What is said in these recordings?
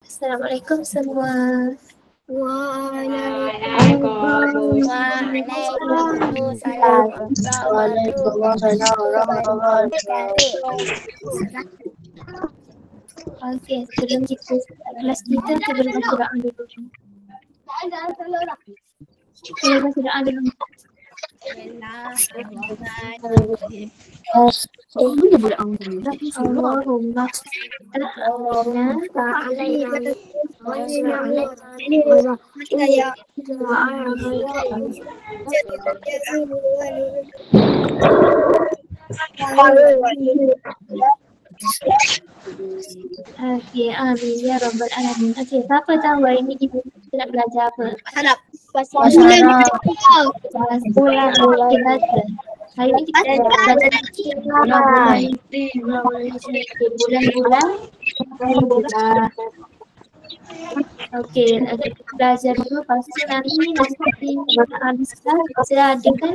Assalamualaikum semua. Okey, sebelum kita start kelas kita boleh baca doa dulu. Boleh baca doa dulu. Allahumma Okey, amin ya rabbal alamin. Okey, siapa tahu hari ni kita nak belajar apa? Bulan hari ni kita belajar bulan-bulan. Okey, kita belajar dulu, lepas tu nanti habiskan kita adakan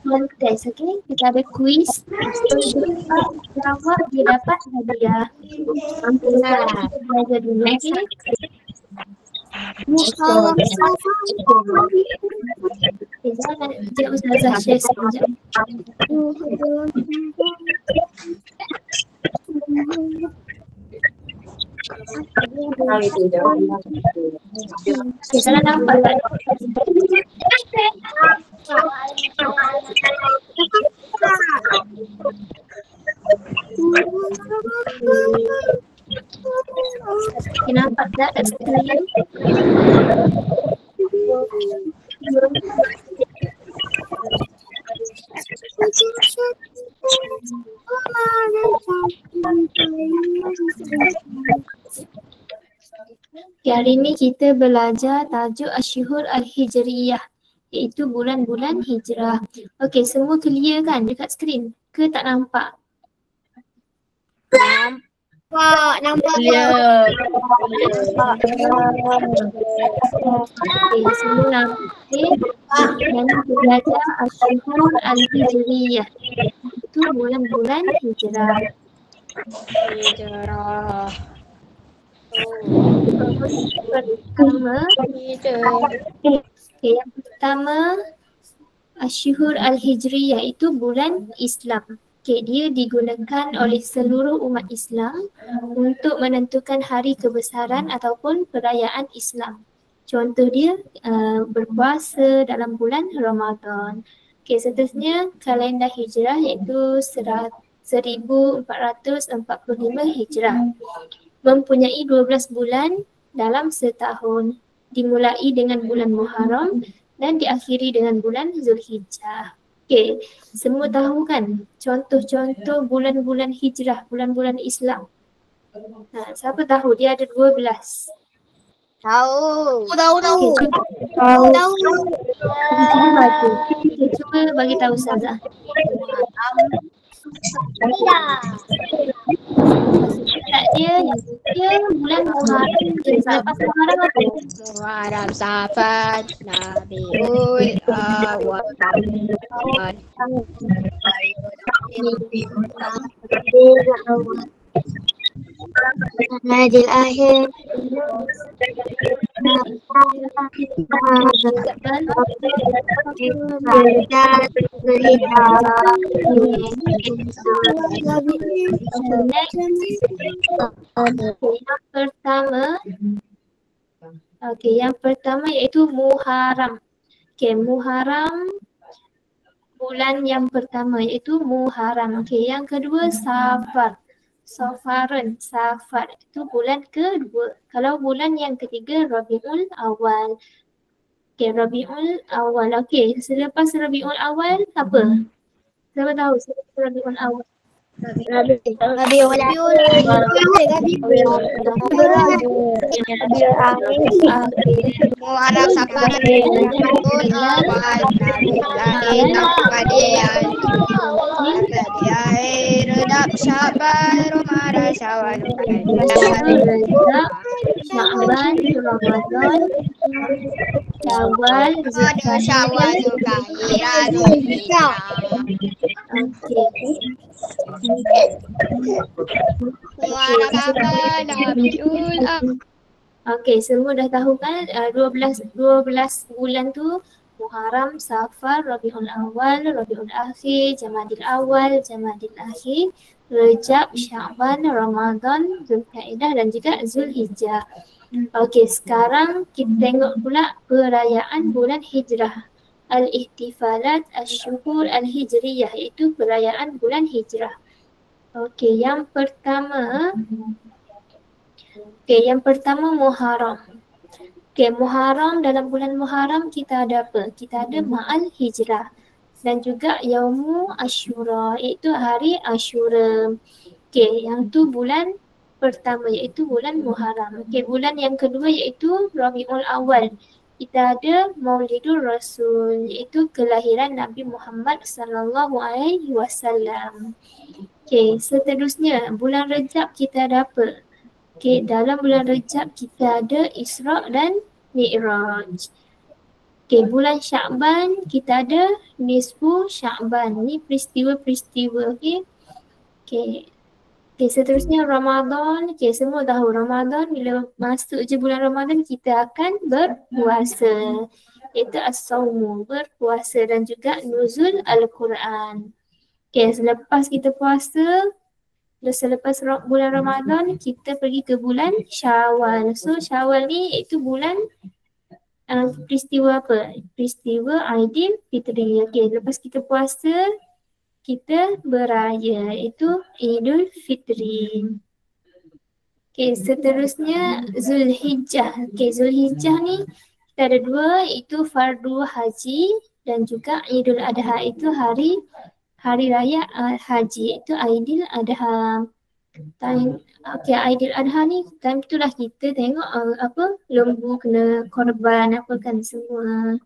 kontes, okey? Kita ada quiz. Jawab dia dapat hadiah. Kita belajar dulu, okey? Jangan Cik Ustazah share sekejap. Okay, salah nampak tak? Okay, nampak tak kat skrin? Okay, hari ni kita belajar tajuk Asyhur Al-Hijriyah, iaitu bulan-bulan hijrah. Okey, semua clear kan dekat skrin? Ke tak nampak? Nampak. Okey, semua nampak. Okay. Dan kita belajar Asyhur Al-Hijriyah, itu bulan-bulan hijrah. Yang pertama Asyhur Al-Hijriyah itu bulan Islam. Okay, dia digunakan oleh seluruh umat Islam untuk menentukan hari kebesaran ataupun perayaan Islam. Contoh dia berpuasa dalam bulan Ramadan. Okay, seterusnya kalender hijrah iaitu 1445 hijrah. Mempunyai 12 bulan dalam setahun. Dimulai dengan bulan Muharram dan diakhiri dengan bulan Zulhijjah. Okey, semua tahu kan contoh-contoh bulan-bulan hijrah, bulan-bulan Islam. Siapa tahu dia ada 12? Tahu. Okay, tahu. Cuba bagi tahu Ustazah. Dia bulan Muharram. Lepas Muharram apa? Muharram, Safar, Rabiul Awwal. Rabiul Akhir. Yang pertama iaitu Muharram. Muharram bulan yang pertama iaitu Muharram. Yang kedua Safar. Safar itu bulan kedua. Kalau bulan yang ketiga Rabiul Awal. Rabiul Awal. Selepas Rabiul Awal apa? Siapa tahu selepas Rabiul Awal? Muharram, Safar, Rabiul Awal, Rajab, Syaban, Ramadan, Syawal, Sya'ban, Ramadan, Syawal, Zulhijjah. Muharram, Safar, Rabiul Awal. Okey, semua dah tahu kan 12 bulan tu Muharram, Safar, Rabiul Awal, Rabiul Akhir, Jamadil Awal, Jamadil Akhir, Rejab, Sya'ban, Ramadan, Zulkaidah dan juga Zulhijjah. Okey, sekarang kita tengok pula perayaan bulan Hijrah. Al-Ihtifalat Asy-Syuhur Al-Hijriyah, iaitu perayaan bulan Hijrah. Okey, yang pertama Muharram. Okey, Muharram, dalam bulan Muharram kita ada apa? Kita ada Ma'al Hijrah dan juga Yaumu Asyura, iaitu hari Asyura. Okey, yang tu bulan pertama iaitu bulan Muharram. Okey, bulan yang kedua iaitu Rabiul Awal. Kita ada Maulidur Rasul, iaitu kelahiran Nabi Muhammad sallallahu alaihi wasallam. Okey, seterusnya bulan Rejab kita ada apa? Okey, dalam bulan Rejab kita ada Isra' dan Mi'raj. Okey, bulan Sya'ban kita ada Nisfu Sya'ban. Ni peristiwa-peristiwa, okey. Okey, seterusnya Ramadan. Okey, semua tahu Ramadan, bila masuk je bulan Ramadan kita akan berpuasa. Iaitu as-sawmu, berpuasa, dan juga nuzul Al-Quran. Okey, selepas kita puasa, selepas bulan Ramadan kita pergi ke bulan Syawal. So Syawal ni iaitu bulan peristiwa apa? Peristiwa Aidilfitri. Okey, lepas kita puasa kita beraya, iaitu Idul Fitri. Okey, seterusnya Zulhijjah. Okey, Zulhijjah ni kita ada dua, iaitu fardu haji dan juga Idul Adha, itu hari raya haji, itu Aidil Adha. Okey, Aidil Adha ni time itulah kita tengok lembu kena korban apa kan semua.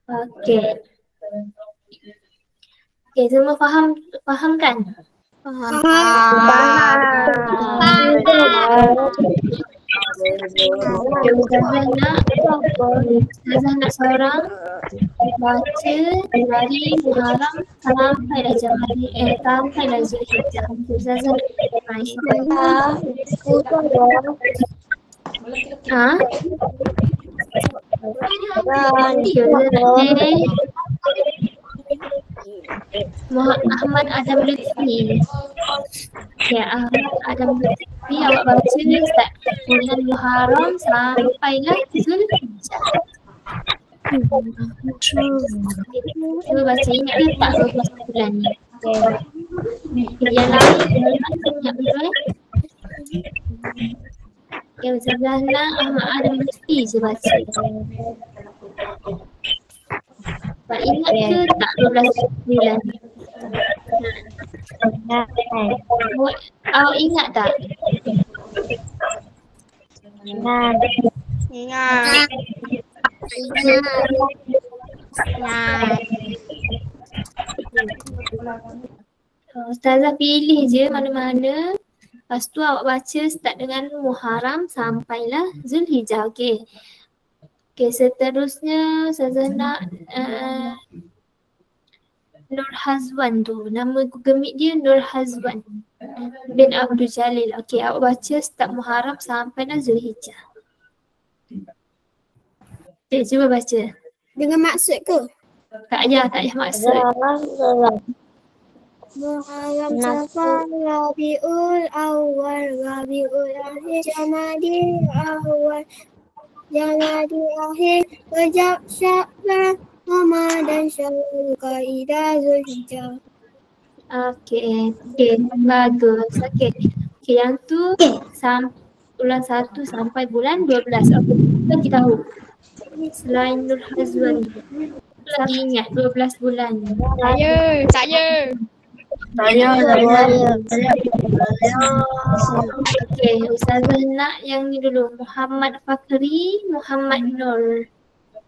Okey. Okey, semua faham kan? Faham. Ustazah nak seorang baca dari Muharram sampailah sampailah Zulhijjah. Ustazah Ahmad Adam Lutfi. Ya, Ahmad Adam Lutfi, awak baca start bulan Muharram sampailah Zulhijjah. Cuba baca, ingat ke tak 12 bulan ni? Yang lain ingat betul? Ya, Ustazah Ahmad Adam Lutfi je baca. Pak ingat ke tak 12 bulan? Awak ingat tak? Ingat. Ustazah pilih je mana-mana. Lepas tu awak baca start dengan Muharram sampailah Zulhijjah. Okey. Okey, seterusnya Ustazah nak Nur Hazwan tu. Nama gemik dia Nur Hazwan bin Abdul Jalil. Okey, awak baca start Muharram sampailah Zulhijjah. Okey, cuba baca. Dengan maksud ke? Tak payah maksud. Muharram, Safar, Rabiul Awal, Rabiul Akhir, Jamadil Awal, Jamadil Akhir, Rejab, Sya'ban, Ramadan, Zulkaidah, Zulhijjah. Okey, bagus. Okey, yang tu bulan 1 sampai bulan 12. Kita tahu. Selain Nur Hazwan, lagi ingat 12 bulan. Saya. Okey, Ustazah nak yang ni dulu. Muhammad Fakri, Muhammad Nur.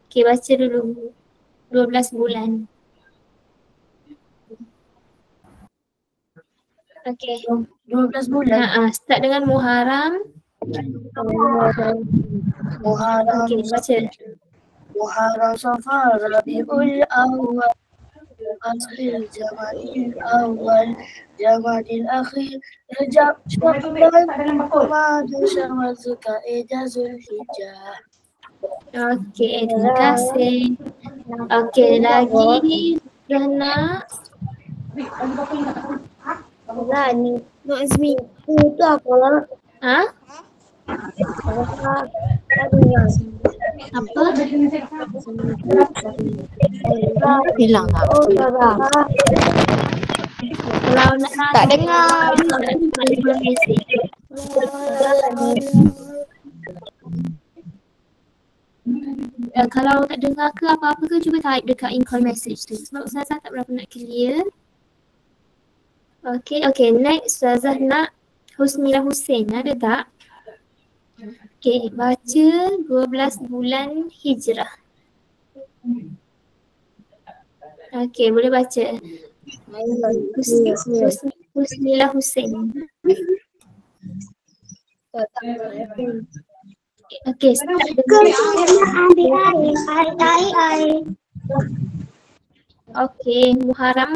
Okey, baca dulu 12 bulan. Okey, 12 bulan. Start dengan Muharram. Muharram, Okey, baca. Muharram, Safar, Rabiul Awal, asli Jamadil awal Jamadil akhir Rajab Syawal Ramadan Syawal Zulkaidah Zulhijjah. Okey, terima kasih. Okey, lagi Rana. Ni Mak Azmi itu apa? Ha? Apa? Hilang tak? Kalau nak Tak dengar. boleh mesej. Kalau tak dengar ke apa-apa ke, cuba type dekat in-call message tu. Sebab Ustazah tak berapa nak clear. Okay, next Ustazah nak Husnilah Hussein, ada tak? Okay, baca 12 bulan Hijrah. Okay, boleh baca. Husnilah Hussein. Okay, start Okay, Muharram.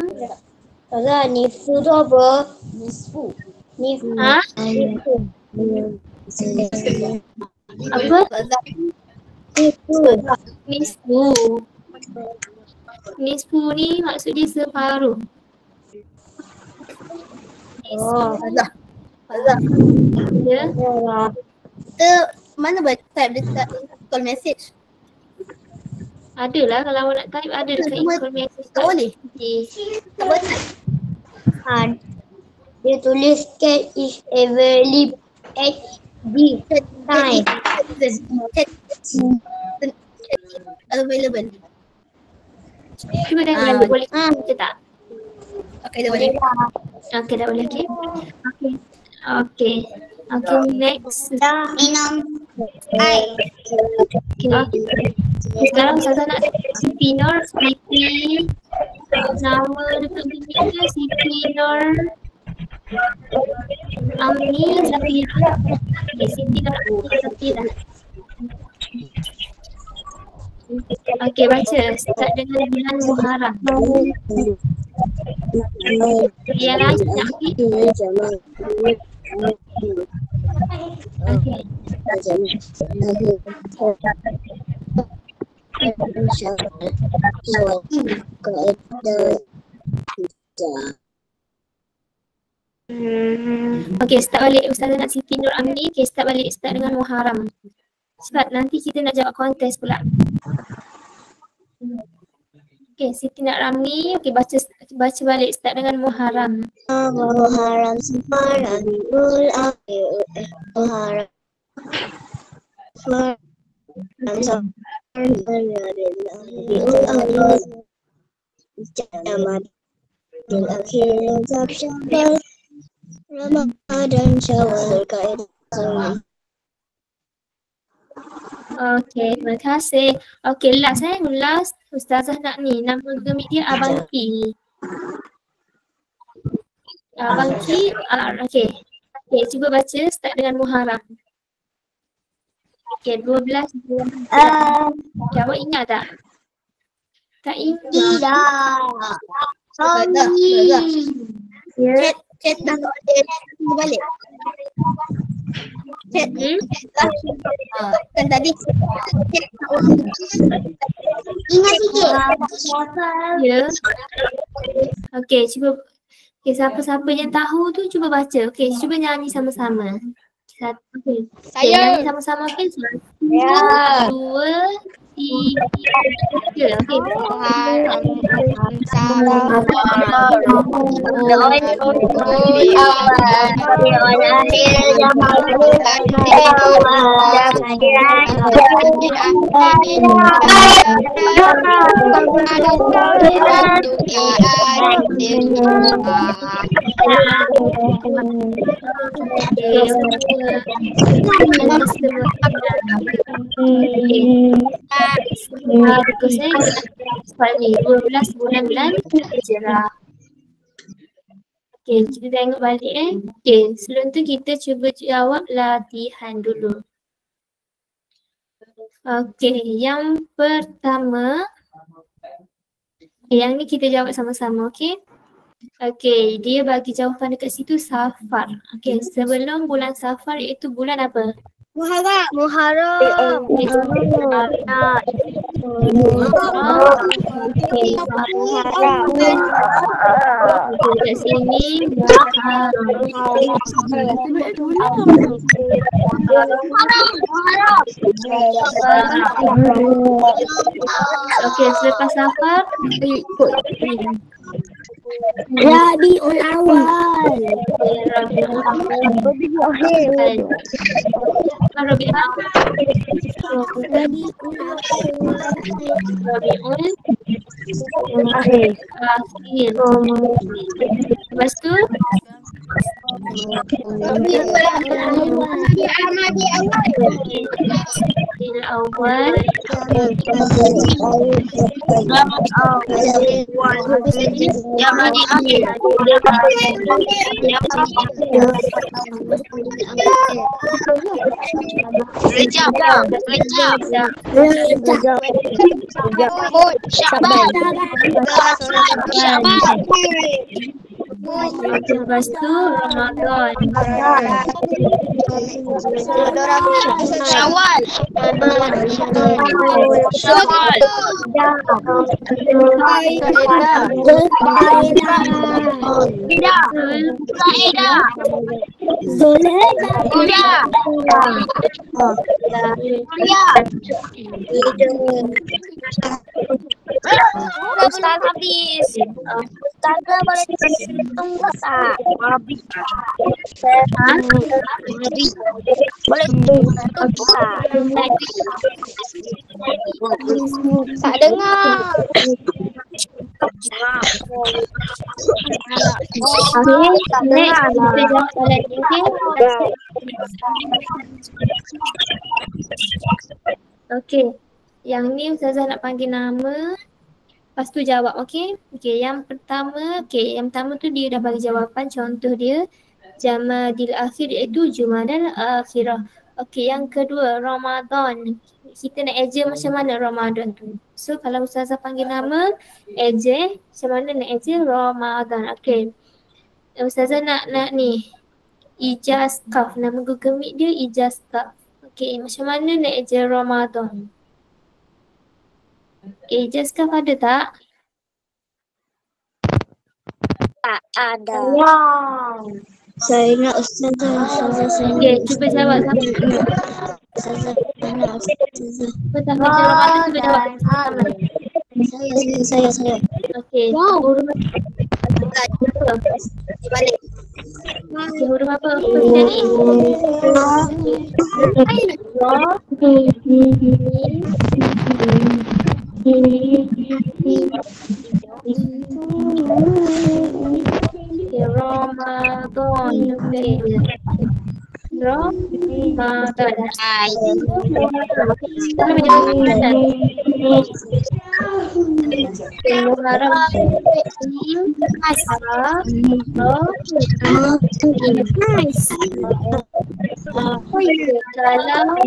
Nifu tu apa? Nifu. Ha? Apa? Nisfu. Nisfu ni maksud dia separuh. Azah. Ya. Kita mana baca type dekat call message? Adalah kalau awak nak type ada dekat in-call message. Tak boleh. Okay. Tak boleh. Dia tulis cat is available at the time. Cat available. Cuba tengok boleh baca tak? Okay, dah boleh. Okay, dah boleh. Okay, next. Okay. Sekarang Ustazah nak Siti Nur, Siti. Nama dekat sini ke Siti Nur Amni Safira. Okay, Siti Nur Amni Safira. Okay, baca. Start dengan bulan Muharram. Yang lain nak ambil. Okay. Okay, start balik Ustazah nak Siti Nur Amni. Okay, start dengan Muharram. Sebab nanti kita nak jawab kontes pula. Okay, Siti Nur Amni. Okay, baca balik start dengan Muharram. Muharram Rabiul Akhir Muharram Rabiul Akhir Rajab Syawal Ramadan Syawal Zulkaidah. Okay, terima kasih. Okay, last Ustazah nak ni. Nama gemik dia Abang Ki. Abang Ki, okay. Okay, cuba baca start dengan Muharram. Okay, 12 bulan. Okay, awak ingat tak? Tak ingat. Tidak. Sorry. Ya. Chat tak boleh balik. Chat kan tadi ingat sikit. Ya. Okay, cuba. Okay, siapa-siapa yang tahu tu cuba baca. Okay, cuba nyanyi sama-sama. Okay. Saya. Nyanyi sama-sama. Okay, 1, 2, 3. Okay. Soalan ni 12 bulan Hijrah. Okay, kita tengok balik Okay, sebelum tu kita cuba jawab latihan dulu. Okay, yang pertama Okay, yang ni kita jawab sama-sama, okay? Okay, dia bagi jawapan dekat situ Safar. Okay, sebelum bulan Safar iaitu bulan apa? Muharram. Muharram. Okay, dekat sini okay, selepas Safar Rabiul Awal. Rabiul Akhir. Lepas tu Awal lepas tu Ramadan. Syawal. Syawal. Ustaz habis. Ustazah boleh tunggu tak? Boleh tunggu tak? Tak dengar. Okay, next kita jawab soalan ni, okay? Okay, yang ni Ustazah nak panggil nama, lepas tu jawab, okay? Okay, yang pertama tu dia dah bagi jawapan, contoh dia Jamadil Akhir iaitu Jumadal Akhirah. Okay, yang kedua Ramadan. Kita nak eja macam mana Ramadan tu. So kalau Ustazah panggil nama, eja macam mana nak eja Ramadan. Okay, Ustazah nak ni Ijaz Kaf, nama Google Meet dia Ijaz Kaf. Okay, macam mana nak eja Ramadan? Okay, Ijaz Kaf ada tak? Tak ada. Saya ingat Ustazah. Okay, cuba jawab sama. Ustazah ingat Ustazah. Cuba tak eja Ramadan, cuba jawab sama. Saya. Okay, huruf apa? Balik. Okay, huruf apa? Apa kita ni? Ramadan. Okay. Ramadan. Kita boleh jawab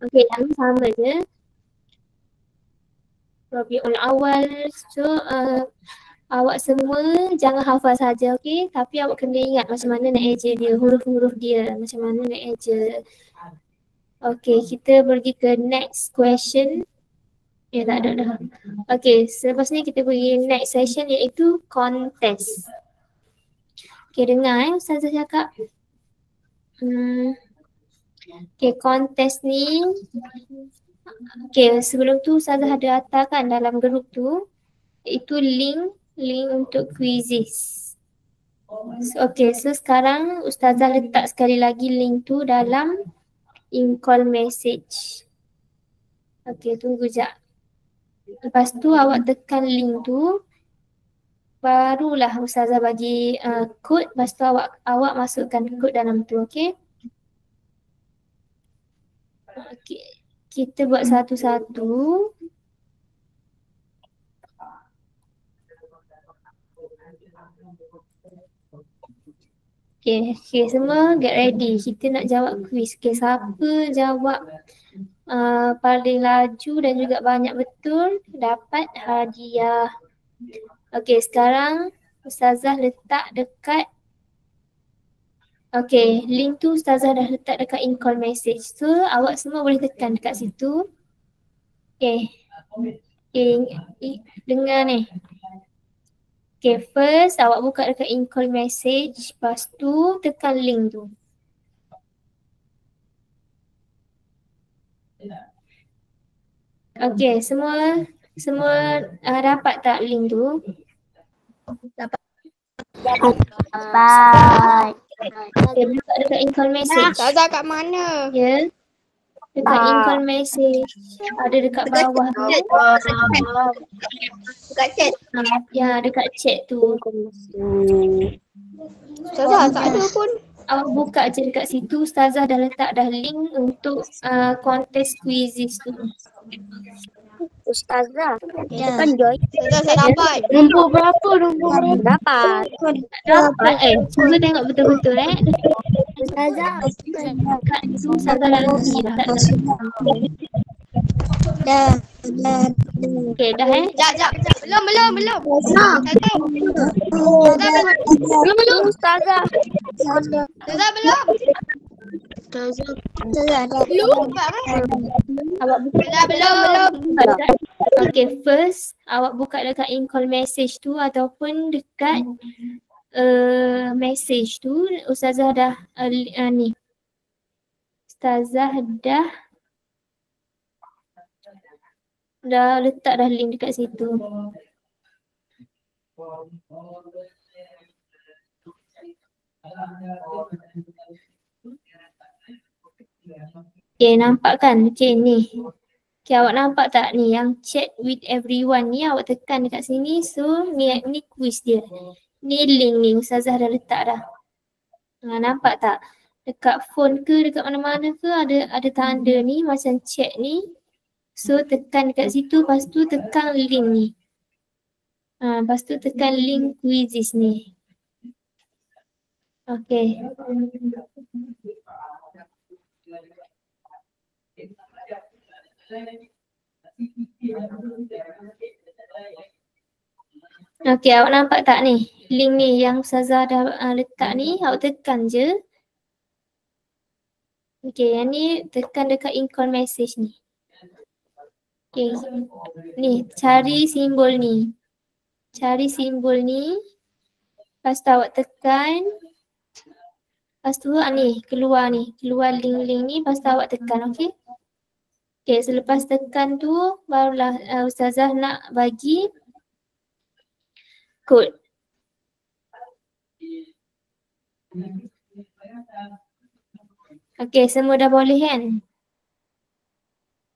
okay, yang sama je. Rabiul Awal. So awak semua jangan hafal saja, okey? Tapi awak kena ingat macam mana nak eja dia, huruf-huruf dia, macam mana nak eja. Okey, kita pergi ke next question. Tak ada dah. Okey, selepas ni kita pergi next session iaitu contest. Okey, dengar Ustazah cakap. Okey, contest ni. Okey, sebelum tu Ustazah ada hantarkan dalam grup tu iaitu link untuk quizzes. Okey, so sekarang Ustazah letak sekali lagi link tu dalam in-call message. Okey, tunggu jap. Lepas tu awak tekan link tu, barulah Ustazah bagi kod, lepas tu awak masukkan kod dalam tu, okey? Okey. kita buat satu-satu. Okay, semua get ready. Kita nak jawab quiz. Okay, siapa jawab paling laju dan juga banyak betul dapat hadiah. Okay, sekarang Ustazah letak dekat link tu Ustazah dah letak dekat in-call message. So, awak semua boleh tekan dekat situ. Okay, dengar ni. Okay, first awak buka dekat in-call message, lepas tu tekan link tu. Okay, semua dapat tak link tu? Dapat. Okay, buka dekat in-call message. Ustazah kat mana? Ya. Dekat in-call message. Ada dekat bawah tu. Dekat chat. Ya, dekat chat tu. Ustazah tak ada pun. Awak buka je dekat situ. Ustazah dah letak dah link untuk kontes quizzes tu. Ustazah, Ya. kan join. Ustazah saya dapat. Nombor berapa? Dapat. Dapat cuba tengok betul-betul Ustazah. Kat tu Ustazah dah lagi dah. Dah. Okay, dah Jap. Belum. Belum. Ustazah. Ustazah belum. Awak buka. Belum. Okay, first awak buka dekat in-call message tu ataupun dekat message tu. Ustazah dah ni. Ustazah dah letak dah link dekat situ. Okay, nampak kan? Okay, ni. Okay, awak nampak tak ni yang chat with everyone ni awak tekan dekat sini. So, ni quiz dia. Ni link ni Ustazah dah letak dah. Nampak tak? Dekat phone ke dekat mana-mana ke ada tanda ni macam chat ni. So, tekan dekat situ, lepas tu tekan link ni. Lepas tu tekan link quizzes ni. Okay. Okay, awak nampak tak ni? Link ni yang Ustazah dah letak ni, awak tekan je. Okay, yang ni tekan dekat in-call message ni. Okay, ni cari simbol ni. Cari simbol ni. Lepas tu awak tekan. Lepas tu ni, keluar link-link ni. Lepas tu awak tekan, okay? Okay, selepas tekan tu, barulah Ustazah nak bagi kod. Okay, semua dah boleh kan?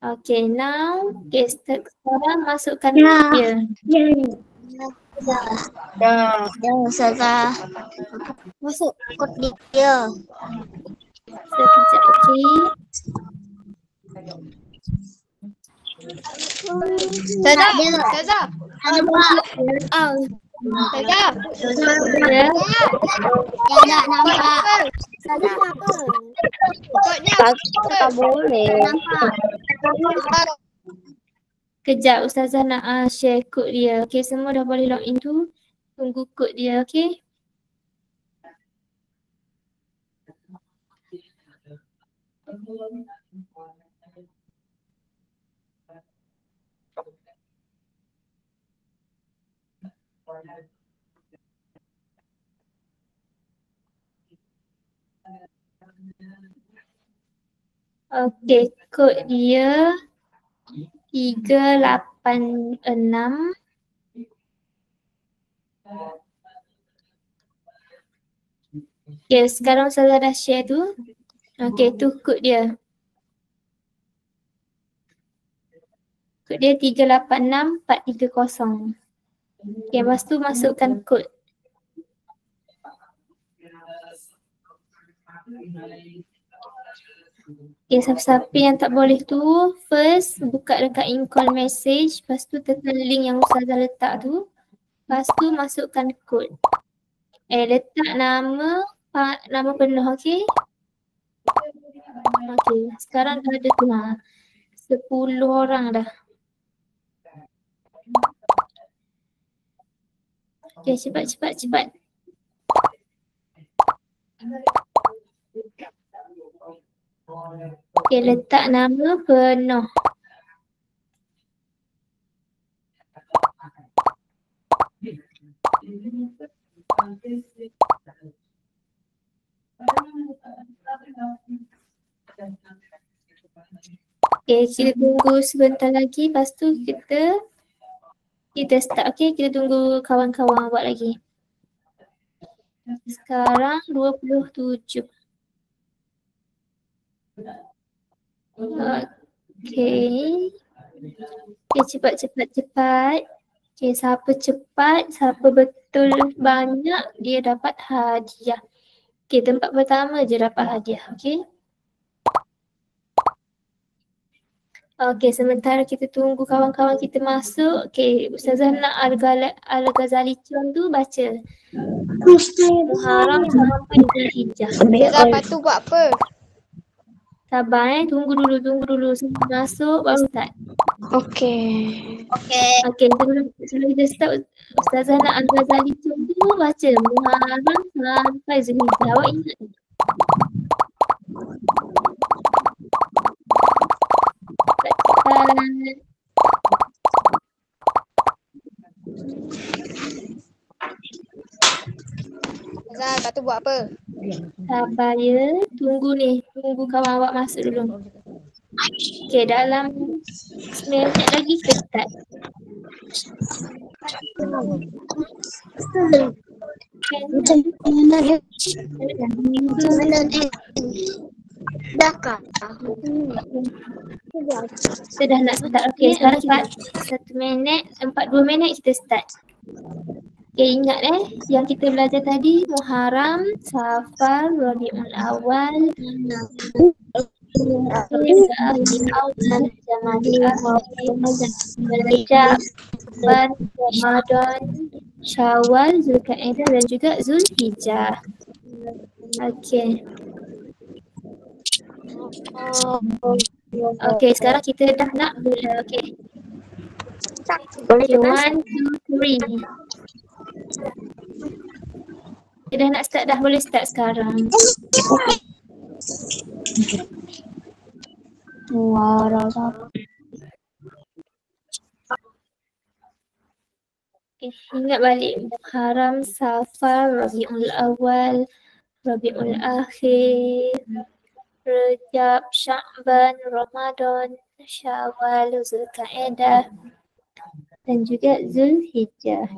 Okay, now, okay, sekarang masukkan dia. Dah Ustazah. Masuk kod dia. Sekejap lagi. Ustazah. Ada buat. Ustazah. Ya. Tak nampak. Ustazah apa? Kodnya tak boleh. Nampak. Kejap Ustazah nak share kod dia. Okay, semua dah boleh login tu. Tunggu kod dia, okay? Okay, kod dia 386. Okay, sekarang saya dah share tu. Okay, tu kod dia. Kod dia 386430. Okay, lepas tu masukkan kod. Okay, siapa-siapa yang tak boleh tu, first buka dekat in-call message, lepas tu tekan link yang Ustazah letak tu, lepas tu masukkan kod. Letak nama penuh, okey? Okey, sekarang dah ada tu 10 orang dah. Okey, cepat. Okey, letak nama penuh. Okay, kita tunggu sebentar lagi, lepas tu kita start, okay? Kita tunggu kawan-kawan buat lagi. Sekarang 27. Okay. Okay, cepat. Okay, siapa cepat, siapa betul banyak, dia dapat hadiah. Okay, tempat pertama je dapat hadiah, okay? Okay, sementara kita tunggu kawan-kawan kita masuk. Okay, Ustazah nak Al-Ghazali Chong tu baca. Muharram sampai Zulhijjah. Ustazah, lepas tu buat apa? Sabar tunggu dulu. Semua masuk baru start. Okey. Okay, sebelum kita start, Ustazah nak Al-Ghazali Chong tu baca. Muharram sampai Zulhijjah. Awak ingat tak? Ustazah, lepas tu buat apa? Sabar ya, tunggu kawan awak masuk dulu. Okay, dalam 9 minit lagi kita start. Kita dah nak start. Okay, sekarang 2 minit kita start. Okay, ingat yang kita belajar tadi, Muharram, Safar, Rabiul Awal, Ramadan, Syawal, Zulkaidah dan juga Zulhijjah. Okay. Okay, sekarang kita dah nak mula. Okay. Okay, 1, 2, 3. Kita dah nak start dah, boleh start sekarang. Okay, ingat balik Muharram, Safar, Rabiul Awal, Rabiul Akhir, Rajab, Sya'ban, Ramadan, Syawal, Zulkaidah dan juga Zulhijjah.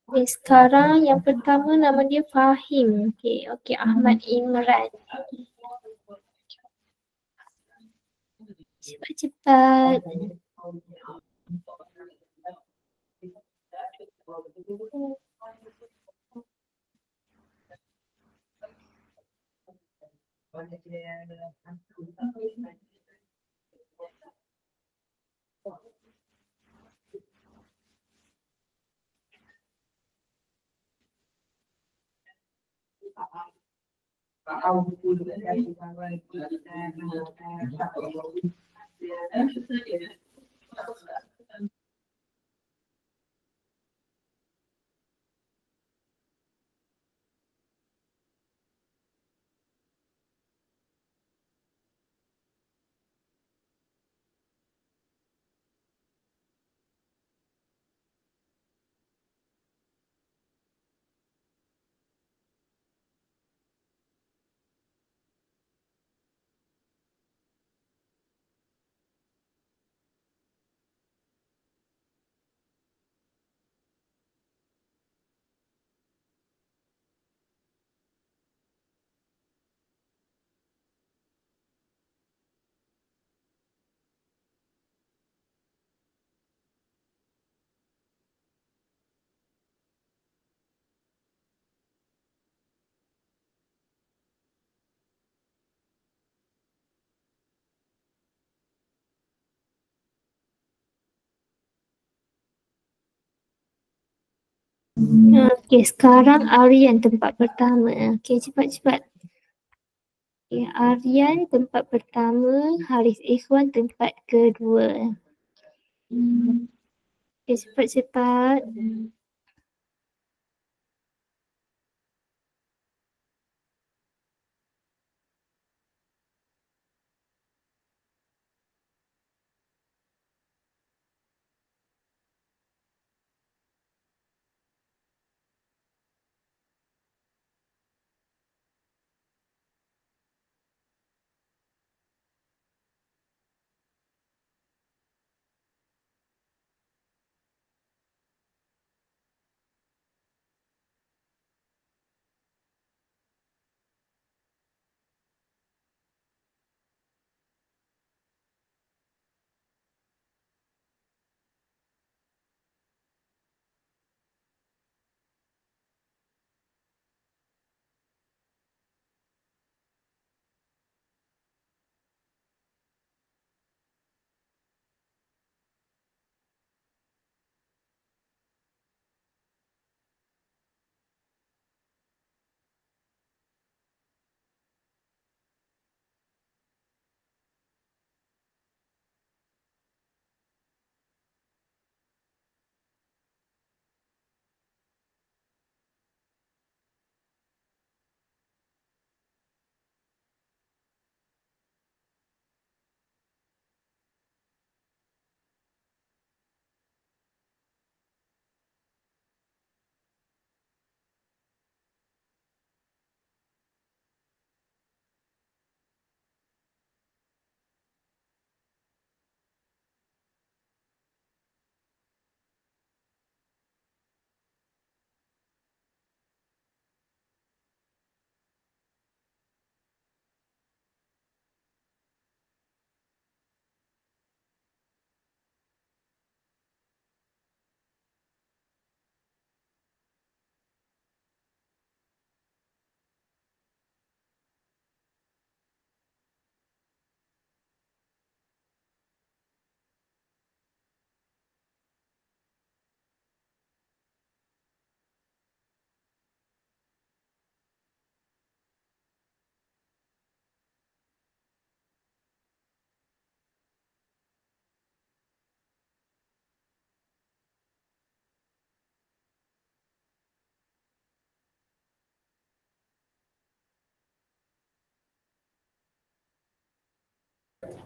Okay, sekarang yang pertama nama dia Fahim. Okay, Ahmad Imran. Cepat. Okey, sekarang Aryan tempat pertama. Okey, cepat-cepat. Okey, Aryan tempat pertama, Haris Ikhwan tempat kedua. Okey, cepat-cepat.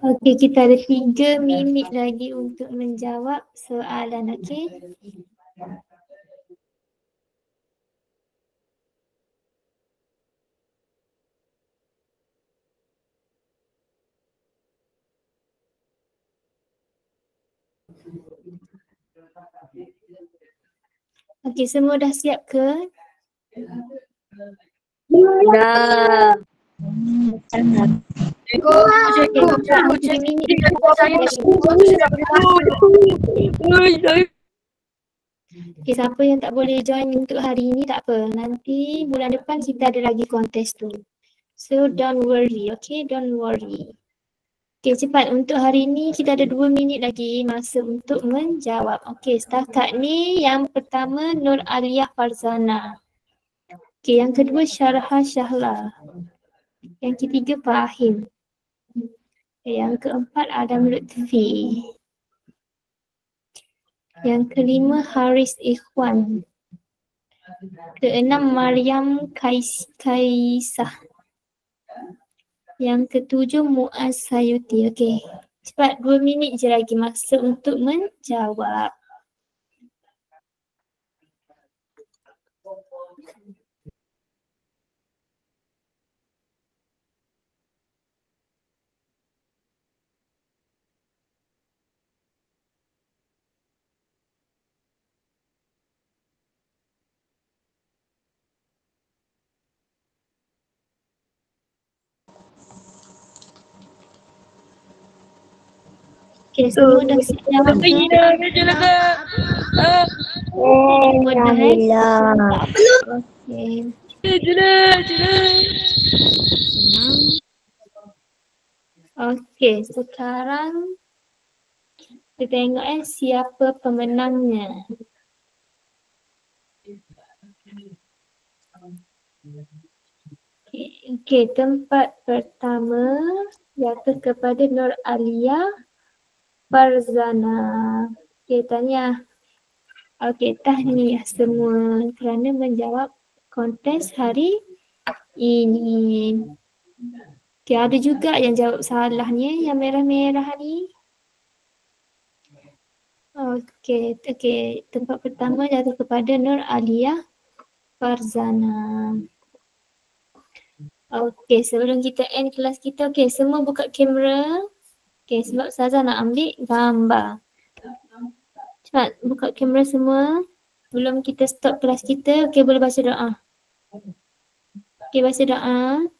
Okey, kita ada 3 minit lagi untuk menjawab soalan, okey? Okey, semua dah siap ke? Dah. Okey, minit. Okey, siapa yang tak boleh join untuk hari ini tak apa. Nanti bulan depan kita ada lagi kontes tu. So don't worry, okay? Don't worry. Okey, cepat. Untuk hari ini kita ada 2 minit lagi masa untuk menjawab. Okey, setakat ni yang pertama Nur Aliyah Farzana. Okey, yang kedua Syarha Syahla. Yang ketiga Fahim. Yang keempat Adam Lutfi. Yang kelima Haris Ikhwan. Keenam Maryam Kaisah. Yang ketujuh Muaz Sayuti. Okey. Cepat 2 minit je lagi masa untuk menjawab. Okey, semua dah siap jawab ke? Semua dah Okey. Okey, sekarang kita tengok siapa pemenangnya. Okey, tempat pertama jatuh kepada Nur Alia Farzana. Okey, tanya. Okey, tahniah semua kerana menjawab kontes hari ini. Okey, ada juga yang jawab salahnya yang merah-merah ni. Okey, tempat pertama jatuh kepada Nur Alia Farzana. Okey, sebelum kita end kelas kita, okey, semua buka kamera. Okey, sebab Ustazah nak ambil gambar. Cepat buka kamera semua. Sebelum kita stop kelas kita, okey, boleh baca doa. Okey, baca doa.